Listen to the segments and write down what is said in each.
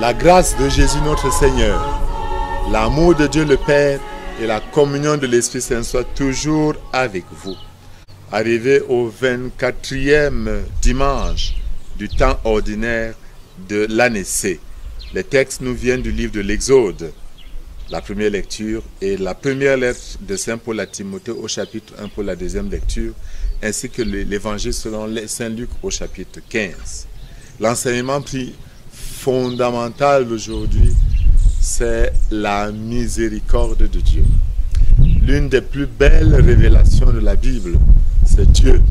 La grâce de Jésus notre Seigneur, l'amour de Dieu le Père et la communion de l'Esprit Saint soient toujours avec vous. Arrivé au 24e dimanche du temps ordinaire de l'année C, les textes nous viennent du livre de l'Exode, la première lecture, et la première lettre de Saint Paul à Timothée au chapitre 1 pour la deuxième lecture, ainsi que l'évangile selon Saint Luc au chapitre 15. L'enseignement fondamental d'aujourd'hui, c'est la miséricorde de Dieu. L'une des plus belles révélations de la Bible, c'est Dieu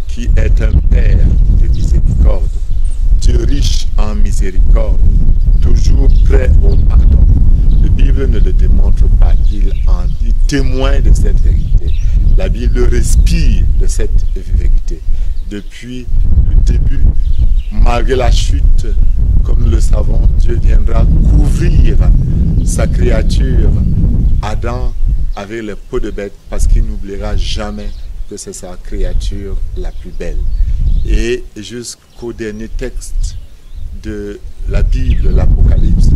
qui est un Père de miséricorde. Dieu riche en miséricorde, toujours prêt au pardon. La Bible ne le démontre pas, il témoigne de cette vérité. La Bible respire de cette vérité. Depuis le début, malgré la chute, comme nous le savons, Dieu viendra couvrir sa créature, Adam, avec les peaux de bête, parce qu'il n'oubliera jamais que c'est sa créature la plus belle. Et jusqu'au dernier texte de la Bible, l'Apocalypse,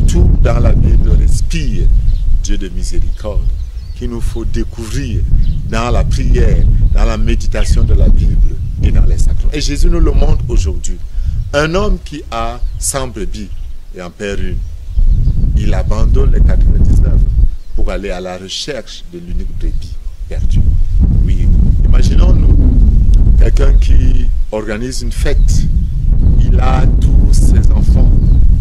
tout dans la Bible respire Dieu de miséricorde, qu'il nous faut découvrir dans la prière, dans la méditation de la Bible et dans les sacrements. Et Jésus nous le montre aujourd'hui. Un homme qui a 100 brebis et en perd une, il abandonne les 99 pour aller à la recherche de l'unique brebis perdue. Oui, imaginons-nous quelqu'un qui organise une fête, il a tous ses enfants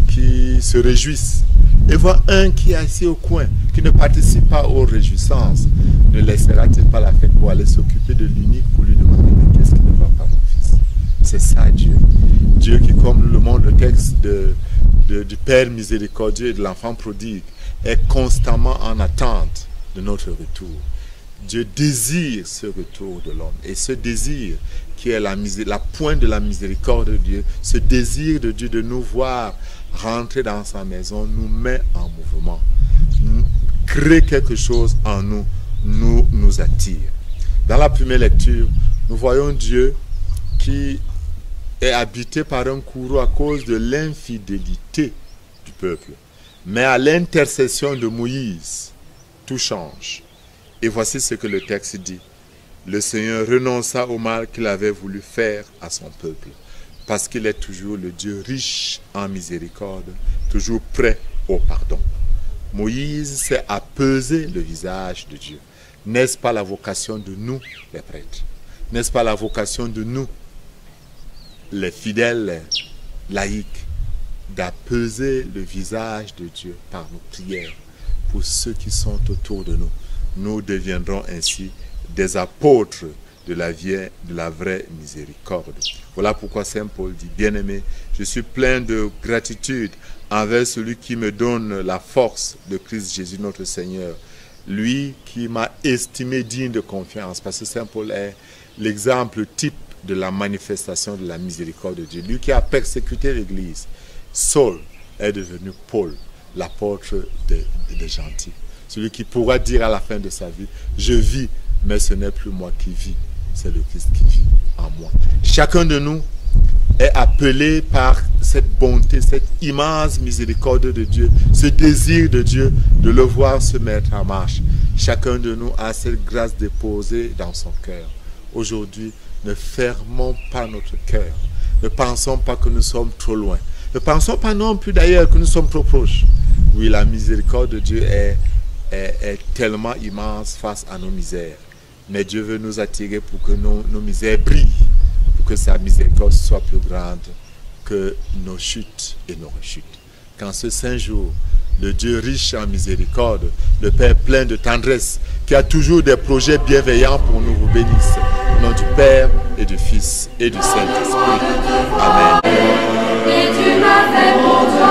qui se réjouissent et voit un qui est assis au coin, qui ne participe pas aux réjouissances. Ne laissera-t-il pas la fête pour aller s'occuper de l'unique pour lui demander mais qu'est-ce qui ne va pas, mon fils? C'est ça Dieu. Dieu qui, comme le montre le texte du Père miséricordieux et de l'enfant prodigue, est constamment en attente de notre retour. Dieu désire ce retour de l'homme. Et ce désir qui est la pointe de la miséricorde de Dieu, ce désir de Dieu de nous voir rentrer dans sa maison, nous met en mouvement. Crée quelque chose en nous, nous attire. Dans la première lecture, nous voyons Dieu qui est habité par un courroux à cause de l'infidélité du peuple. Mais à l'intercession de Moïse, tout change. Et voici ce que le texte dit. Le Seigneur renonça au mal qu'il avait voulu faire à son peuple, parce qu'il est toujours le Dieu riche en miséricorde, toujours prêt au pardon. Moïse s'est apaisé le visage de Dieu. N'est-ce pas la vocation de nous, les prêtres? N'est-ce pas la vocation de nous, les fidèles laïcs, d'apaiser le visage de Dieu par nos prières pour ceux qui sont autour de nous? Nous deviendrons ainsi des apôtres de la vraie miséricorde. Voilà pourquoi Saint Paul dit, bien-aimé, je suis plein de gratitude envers celui qui me donne la force de Christ Jésus notre Seigneur, lui qui m'a estimé digne de confiance, parce que Saint Paul est l'exemple type de la manifestation de la miséricorde de Dieu. Lui qui a persécuté l'Église, Saul est devenu Paul, l'apôtre des gentils. Celui qui pourra dire à la fin de sa vie, je vis, mais ce n'est plus moi qui vis, c'est le Christ qui vit en moi. Chacun de nous est appelé par cette bonté, cette immense miséricorde de Dieu, ce désir de Dieu de le voir se mettre en marche. Chacun de nous a cette grâce déposée dans son cœur. Aujourd'hui, ne fermons pas notre cœur. Ne pensons pas que nous sommes trop loin. Ne pensons pas non plus d'ailleurs que nous sommes trop proches. Oui, la miséricorde de Dieu est tellement immense face à nos misères. Mais Dieu veut nous attirer pour que nos misères brillent, pour que sa miséricorde soit plus grande que nos chutes et nos rechutes. Qu'en ce saint jour, le Dieu riche en miséricorde, le Père plein de tendresse, qui a toujours des projets bienveillants pour nous, vous bénisse. Au nom du Père et du Fils et du Saint-Esprit. Amen. Et tu m'as fait pour toi.